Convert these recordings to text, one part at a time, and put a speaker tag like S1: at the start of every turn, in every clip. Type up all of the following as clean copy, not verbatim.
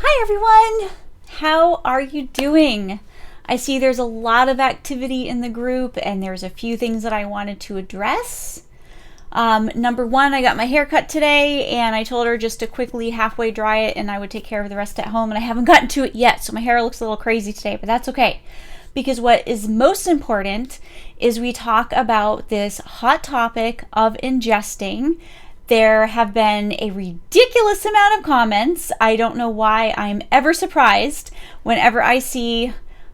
S1: Hi everyone! How are you doing? I see there's a lot of activity in the group and there's a few things that I wanted to address. Number one, I got my hair cut today and I told her just to quickly halfway dry it and I would take care of the rest at home, and I haven't gotten to it yet, so my hair looks a little crazy today, but that's okay. Because what is most important is we talk about this hot topic of ingesting. There have been a ridiculous amount of comments. I don't know why I'm ever surprised whenever I see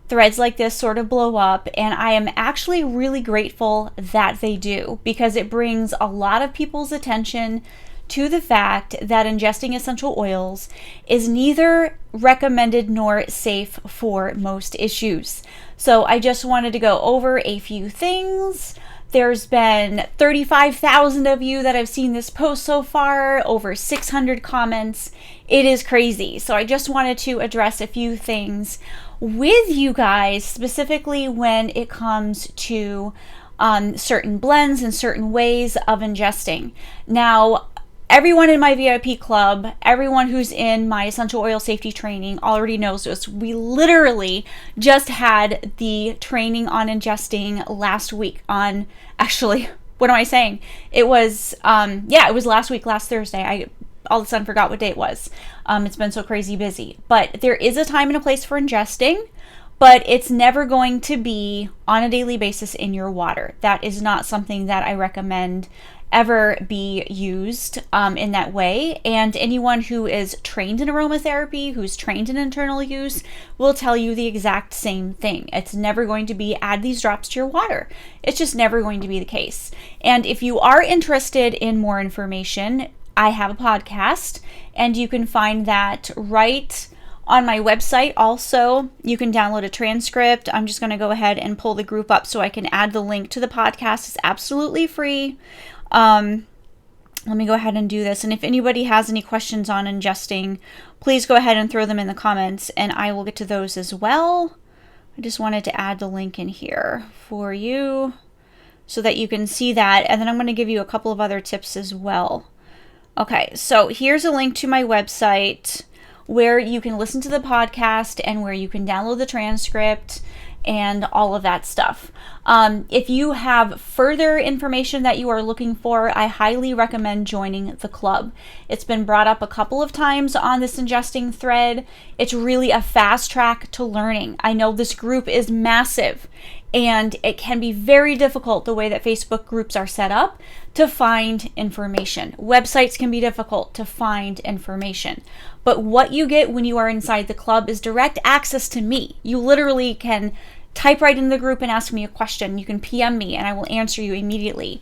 S1: threads like this sort of blow up, and I am actually really grateful that they do, because it brings a lot of people's attention to the fact that ingesting essential oils is neither recommended nor safe for most issues. So I just wanted to go over a few things. There's been 35,000 of you that have seen this post so far, over 600 comments. It is crazy. So I just wanted to address a few things with you guys, specifically when it comes to certain blends and certain ways of ingesting. Now, everyone in my VIP club, everyone who's in my essential oil safety training already knows this. We literally just had the training on ingesting last week on, actually, what am I saying? It was, it was last week, last Thursday. I all of a sudden forgot what day it was. It's been so crazy busy. But there is a time and a place for ingesting, but it's never going to be on a daily basis in your water. That is not something that I recommend ever be used in that way. And anyone who is trained in aromatherapy, who's trained in internal use, will tell you the exact same thing. It's never going to be add these drops to your water. It's just never going to be the case. And if you are interested in more information, I have a podcast, and you can find that right on my website. Also, you can download a transcript. I'm just going to go ahead and pull the group up so I can add the link to the podcast. It's absolutely free. Let me go ahead and do this. And if anybody has any questions on ingesting, please go ahead and throw them in the comments and I will get to those as well. I just wanted to add the link in here for you so that you can see that. And then I'm going to give you a couple of other tips as well. Okay, so here's a link to my website where you can listen to the podcast and where you can download the transcript and all of that stuff. If you have further information that you are looking for, I highly recommend joining the club. It's been brought up a couple of times on this ingesting thread. It's really a fast track to learning. I know this group is massive and it can be very difficult the way that Facebook groups are set up to find information. Websites can be difficult to find information. But what you get when you are inside the club is direct access to me. You literally can type right in the group and ask me a question. You can PM me and I will answer you immediately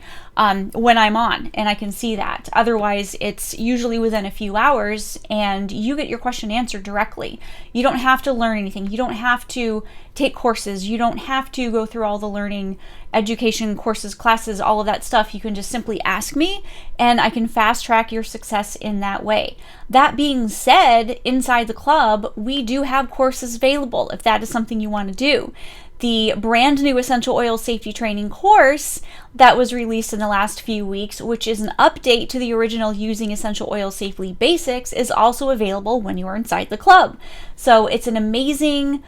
S1: when I'm on, and I can see that. Otherwise, it's usually within a few hours and you get your question answered directly. You don't have to learn anything. You don't have to take courses. You don't have to go through all the learning, education, courses, classes, all of that stuff. You can just simply ask me and I can fast track your success in that way. That being said, inside the club, we do have courses available if that is something you want to do. The brand new essential oil safety training course that was released in the last few weeks, which is an update to the original Using Essential Oil Safely Basics, is also available when you are inside the club. So it's an amazing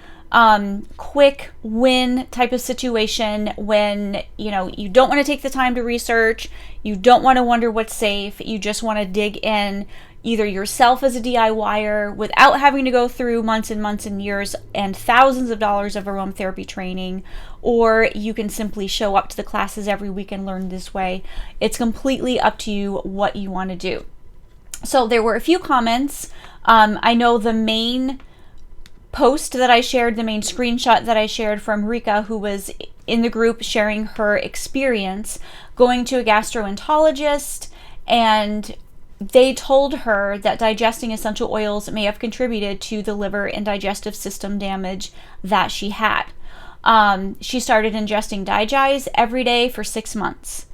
S1: quick win type of situation when you don't want to take the time to research, you don't want to wonder what's safe, you just want to dig in either yourself as a DIYer without having to go through months and months and years and thousands of dollars of aromatherapy training, or you can simply show up to the classes every week and learn this way. It's completely up to you what you want to do. So there were a few comments. I know the main post that I shared, the main screenshot that I shared from Rika, who was in the group sharing her experience going to a gastroenterologist, and they told her that digesting essential oils may have contributed to the liver and digestive system damage that she had. She started ingesting Digize every day for 6 months.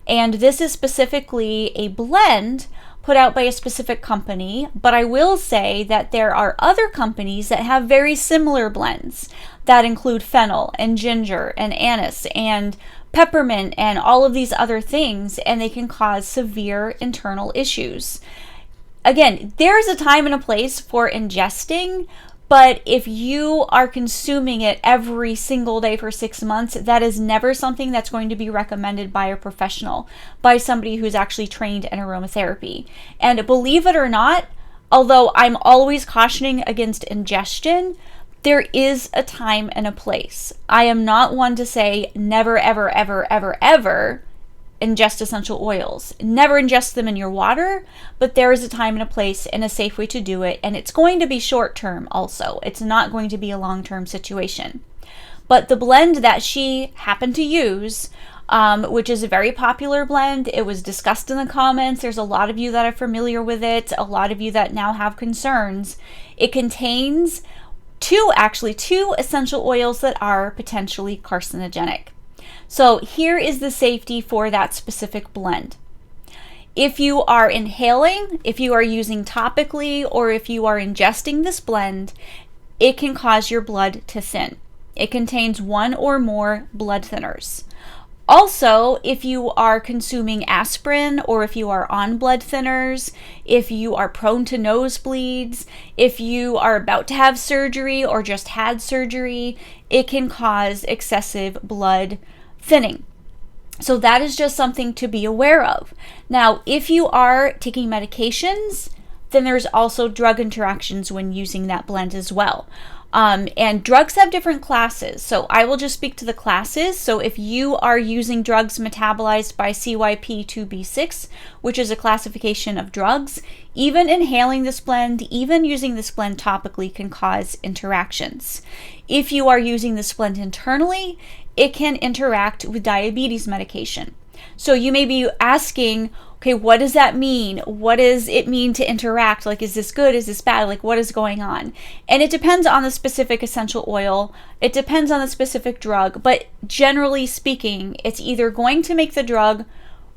S1: And this is specifically a blend put out by a specific company, but I will say that there are other companies that have very similar blends that include fennel and ginger and anise and peppermint and all of these other things, and they can cause severe internal issues. again, there's a time and a place for ingesting, but if you are consuming it every single day for 6 months, that is never something that's going to be recommended by a professional, by somebody who's actually trained in aromatherapy. And believe it or not, although I'm always cautioning against ingestion, there is a time and a place. I am not one to say never, ever, ever, ever, ever ingest essential oils. Never ingest them in your water, but there is a time and a place and a safe way to do it. And it's going to be short term also. It's not going to be a long-term situation. But the blend that she happened to use, which is a very popular blend, it was discussed in the comments. There's a lot of you that are familiar with it, a lot of you that now have concerns. It contains two essential oils that are potentially carcinogenic. So here is the safety for that specific blend. If you are inhaling, if you are using topically, or if you are ingesting this blend, it can cause your blood to thin. It contains one or more blood thinners. Also, if you are consuming aspirin, or if you are on blood thinners, if you are prone to nosebleeds, if you are about to have surgery or just had surgery, it can cause excessive blood thinning. So that is just something to be aware of. Now, if you are taking medications, then there's also drug interactions when using that blend as well. And drugs have different classes, so I will just speak to the classes. So if you are using drugs metabolized by CYP2B6, which is a classification of drugs, even inhaling this blend, even using this blend topically can cause interactions. If you are using this blend internally, it can interact with diabetes medication. So you may be asking, okay, what does that mean? What does it mean to interact? Like, is this good? Is this bad? Like, what is going on? And it depends on the specific essential oil. It depends on the specific drug. But generally speaking, it's either going to make the drug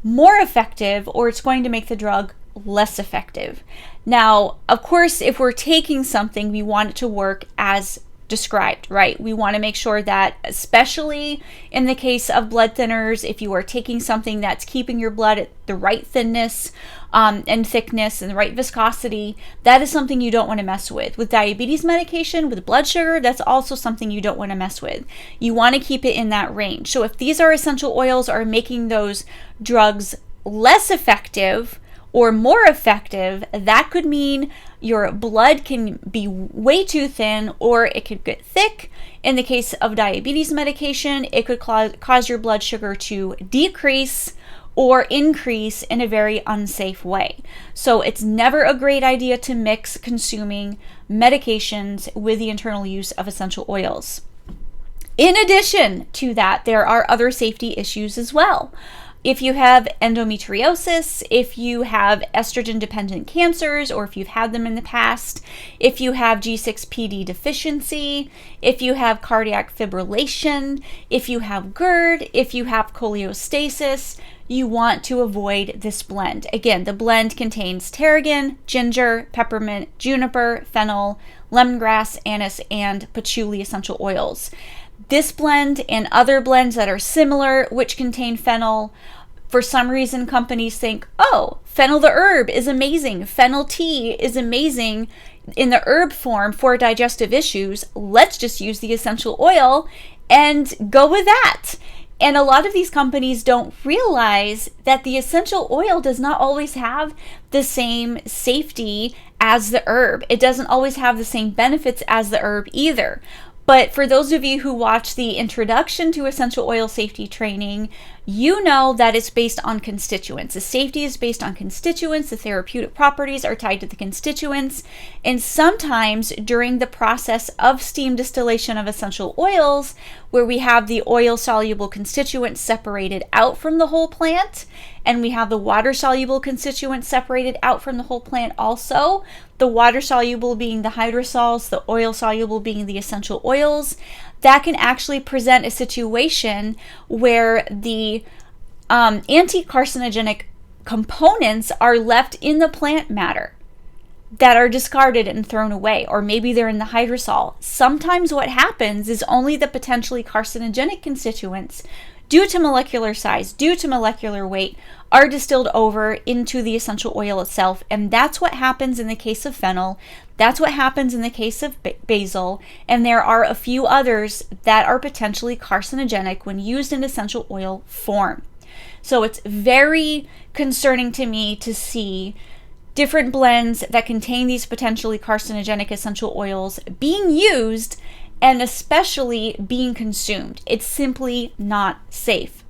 S1: more effective or it's going to make the drug less effective. Now, of course, if we're taking something, we want it to work as described, right? We want to make sure that, especially in the case of blood thinners, if you are taking something that's keeping your blood at the right thinness and thickness and the right viscosity, that is something you don't want to mess with. With diabetes medication, with blood sugar, that's also something you don't want to mess with. You want to keep it in that range. So if these are essential oils are making those drugs less effective or more effective, that could mean your blood can be way too thin or it could get thick. In the case of diabetes medication, it could cause your blood sugar to decrease or increase in a very unsafe way. So it's never a great idea to mix consuming medications with the internal use of essential oils. In addition to that, there are other safety issues as well. If you have endometriosis, if you have estrogen-dependent cancers, or if you've had them in the past, if you have G6PD deficiency, if you have cardiac fibrillation, if you have GERD, if you have cholestasis, you want to avoid this blend. Again, the blend contains tarragon, ginger, peppermint, juniper, fennel, lemongrass, anise, and patchouli essential oils. This blend and other blends that are similar, which contain fennel, for some reason companies think, oh, fennel the herb is amazing. Fennel tea is amazing in the herb form for digestive issues. Let's just use the essential oil and go with that. And a lot of these companies don't realize that the essential oil does not always have the same safety as the herb. It doesn't always have the same benefits as the herb either. But for those of you who watch the introduction to essential oil safety training, you know that it's based on constituents. The safety is based on constituents. The therapeutic properties are tied to the constituents. And sometimes during the process of steam distillation of essential oils, where we have the oil-soluble constituents separated out from the whole plant, and we have the water-soluble constituents separated out from the whole plant also, the water-soluble being the hydrosols, the oil-soluble being the essential oils, that can actually present a situation where the anti-carcinogenic components are left in the plant matter that are discarded and thrown away, or maybe they're in the hydrosol. Sometimes what happens is only the potentially carcinogenic constituents due to molecular size, due to molecular weight, are distilled over into the essential oil itself. And that's what happens in the case of fennel. That's what happens in the case of basil. And there are a few others that are potentially carcinogenic when used in essential oil form. So it's very concerning to me to see different blends that contain these potentially carcinogenic essential oils being used and especially being consumed. It's simply not safe.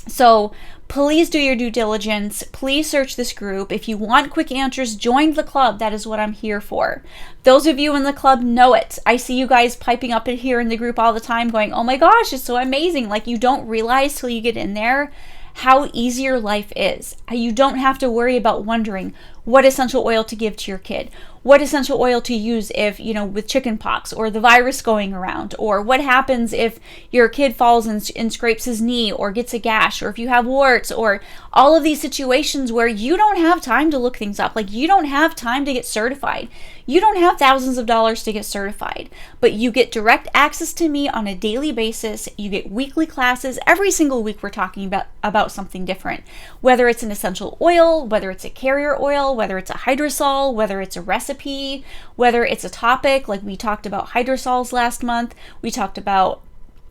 S1: So please do your due diligence. Please search this group. If you want quick answers, join the club. That is what I'm here for. Those of you in the club know it. I see you guys piping up in here in the group all the time going, oh my gosh, it's so amazing. Like, you don't realize till you get in there how easy your life is. You don't have to worry about wondering what essential oil to give to your kid, what essential oil to use if, with chicken pox or the virus going around, or what happens if your kid falls and scrapes his knee or gets a gash, or if you have warts, or all of these situations where you don't have time to look things up. Like, you don't have time to get certified. You don't have thousands of dollars to get certified, but you get direct access to me on a daily basis. You get weekly classes. Every single week we're talking about something different, whether it's an essential oil, whether it's a carrier oil, whether it's a hydrosol, whether it's a recipe, whether it's a topic. Like, we talked about hydrosols last month. We talked about,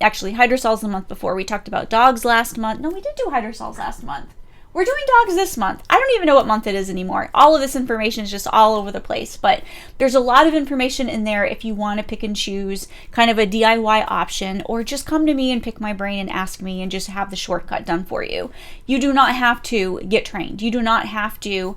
S1: actually, hydrosols the month before. We talked about dogs last month. No, we did do hydrosols last month. We're doing dogs this month. I don't even know what month it is anymore. All of this information is just all over the place, but there's a lot of information in there if you want to pick and choose kind of a DIY option, or just come to me and pick my brain and ask me and just have the shortcut done for you. You do not have to get trained. You do not have to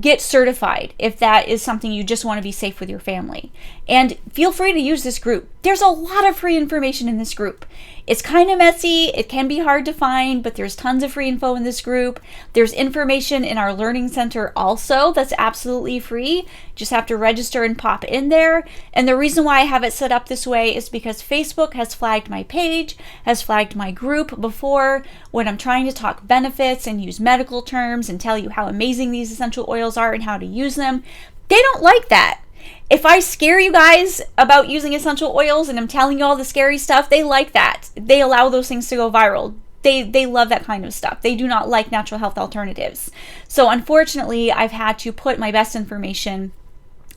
S1: get certified if that is something you just want to be safe with your family. And feel free to use this group. There's a lot of free information in this group. It's kind of messy. It can be hard to find, but there's tons of free info in this group. There's information in our learning center also that's absolutely free. Just have to register and pop in there. And the reason why I have it set up this way is because Facebook has flagged my page, has flagged my group before when I'm trying to talk benefits and use medical terms and tell you how amazing these essential oils are and how to use them. They don't like that. If I scare you guys about using essential oils and I'm telling you all the scary stuff, they like that. They allow those things to go viral. They love that kind of stuff. They do not like natural health alternatives. So unfortunately, I've had to put my best information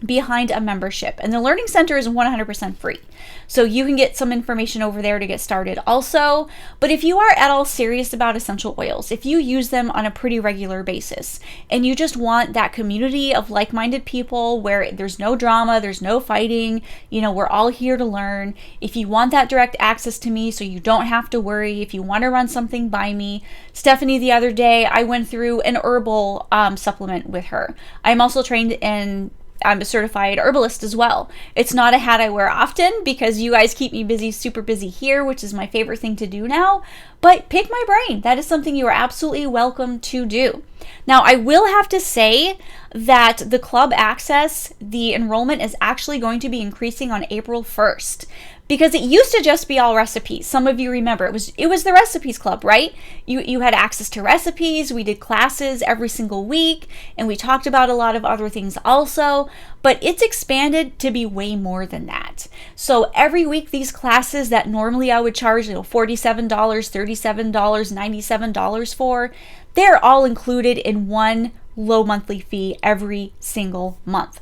S1: behind a membership, and the learning center is 100% free, so you can get some information over there to get started also. But if you are at all serious about essential oils, if you use them on a pretty regular basis and you just want that community of like-minded people where there's no drama, there's no fighting, we're all here to learn, if you want that direct access to me so you don't have to worry, if you want to run something by me, Stephanie, the other day I went through an herbal supplement with her. I'm also trained in, I'm a certified herbalist as well. It's not a hat I wear often because you guys keep me busy, super busy here, which is my favorite thing to do now. But pick my brain. That is something you are absolutely welcome to do. Now, I will have to say that the club access, the enrollment is actually going to be increasing on April 1st. Because it used to just be all recipes. Some of you remember it was the recipes club, right? You had access to recipes. We did classes every single week, and we talked about a lot of other things also, but it's expanded to be way more than that. So every week, these classes that normally I would charge $47, $37, $97 for, they're all included in one low monthly fee every single month.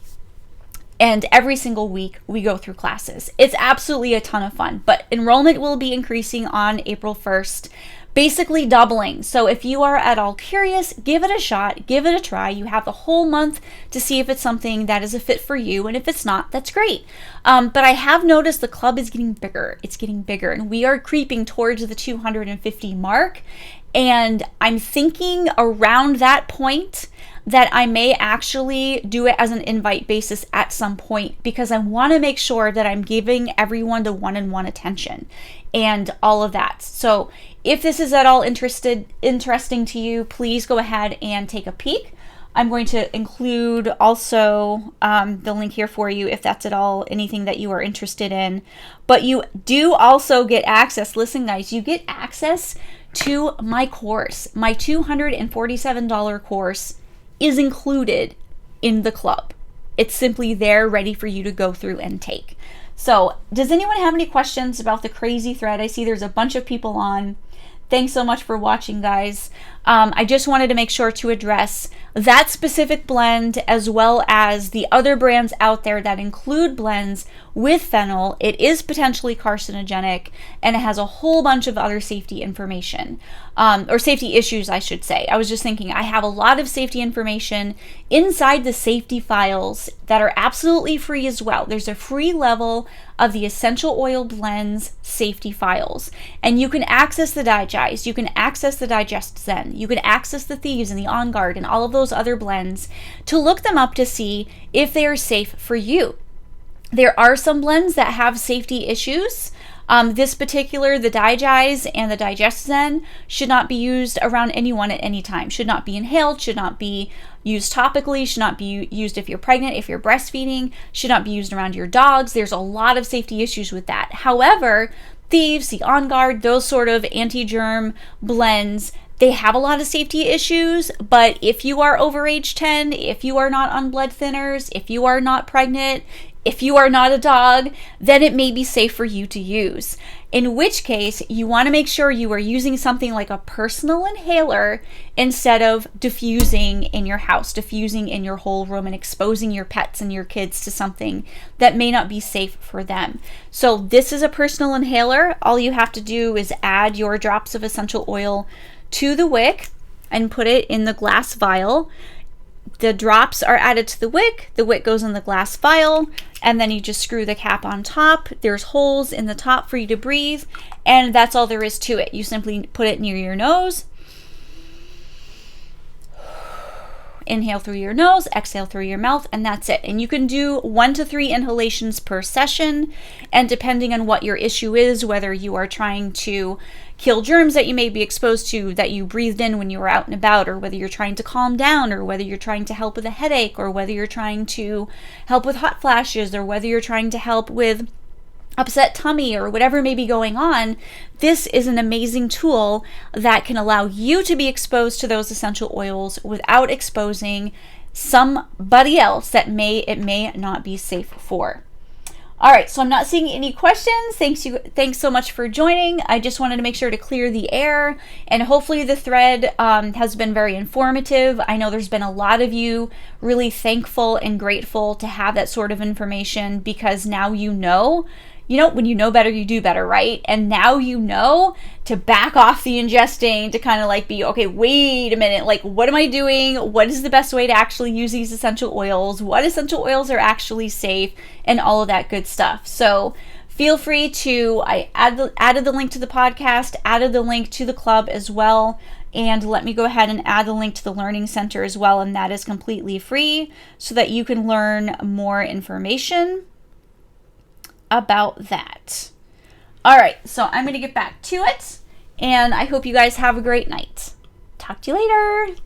S1: And every single week we go through classes. It's absolutely a ton of fun, but enrollment will be increasing on April 1st, basically doubling. So if you are at all curious, give it a shot, give it a try. You have the whole month to see if it's something that is a fit for you. And if it's not, that's great. But I have noticed the club is getting bigger. It's getting bigger, and we are creeping towards the 250 mark. And I'm thinking around that point that I may actually do it as an invite basis at some point, because I want to make sure that I'm giving everyone the one-on-one attention and all of that. So if this is at all interesting to you, please go ahead and take a peek. I'm going to include also the link here for you if that's at all anything that you are interested in. But you do also get access. Listen, guys, you get access to my course. My $247 course is included in the club. It's simply there ready for you to go through and take. So does anyone have any questions about the crazy thread? I see there's a bunch of people on. Thanks so much for watching, guys. I just wanted to make sure to address that specific blend as well as the other brands out there that include blends with phenol. It is potentially carcinogenic, and it has a whole bunch of other safety information, or safety issues, I should say. I was just thinking I have a lot of safety information inside the safety files that are absolutely free as well. There's a free level of the essential oil blends safety files, and you can access the Digest, you can access the Digest Zen, you can access the Thieves and the On Guard and all of those other blends to look them up to see if they are safe for you. There are some blends that have safety issues. This particular, the Digest and the Digest Zen, should not be used around anyone at any time. Should not be inhaled, should not be used topically, should not be used if you're pregnant, if you're breastfeeding, should not be used around your dogs. There's a lot of safety issues with that. However, Thieves, the On Guard, those sort of anti-germ blends, they have a lot of safety issues, but if you are over age 10, if you are not on blood thinners, if you are not pregnant, if you are not a dog, then it may be safe for you to use. In which case, you want to make sure you are using something like a personal inhaler instead of diffusing in your house, diffusing in your whole room and exposing your pets and your kids to something that may not be safe for them. So this is a personal inhaler. All you have to do is add your drops of essential oil to the wick and put it in the glass vial. The drops are added to the wick goes in the glass vial, and then you just screw the cap on top. There's holes in the top for you to breathe, and that's all there is to it. You simply put it near your nose, inhale through your nose, exhale through your mouth, and that's it. And you can do 1 to 3 inhalations per session, and depending on what your issue is, whether you are trying to kill germs that you may be exposed to that you breathed in when you were out and about, or whether you're trying to calm down, or whether you're trying to help with a headache, or whether you're trying to help with hot flashes, or whether you're trying to help with upset tummy or whatever may be going on, this is an amazing tool that can allow you to be exposed to those essential oils without exposing somebody else that it may not be safe for. All right, so I'm not seeing any questions. Thanks so much for joining. I just wanted to make sure to clear the air, and hopefully the thread has been very informative. I know there's been a lot of you really thankful and grateful to have that sort of information, because now you know, when you know better, you do better, right? And now you know to back off the ingesting, to kind of like be, okay, wait a minute, like what am I doing? What is the best way to actually use these essential oils? What essential oils are actually safe, and all of that good stuff. So feel free to, I added the link to the podcast, added the link to the club as well. And let me go ahead and add the link to the Learning Center as well. And that is completely free so that you can learn more information about that. All right, so I'm going to get back to it, and I hope you guys have a great night. Talk to you later.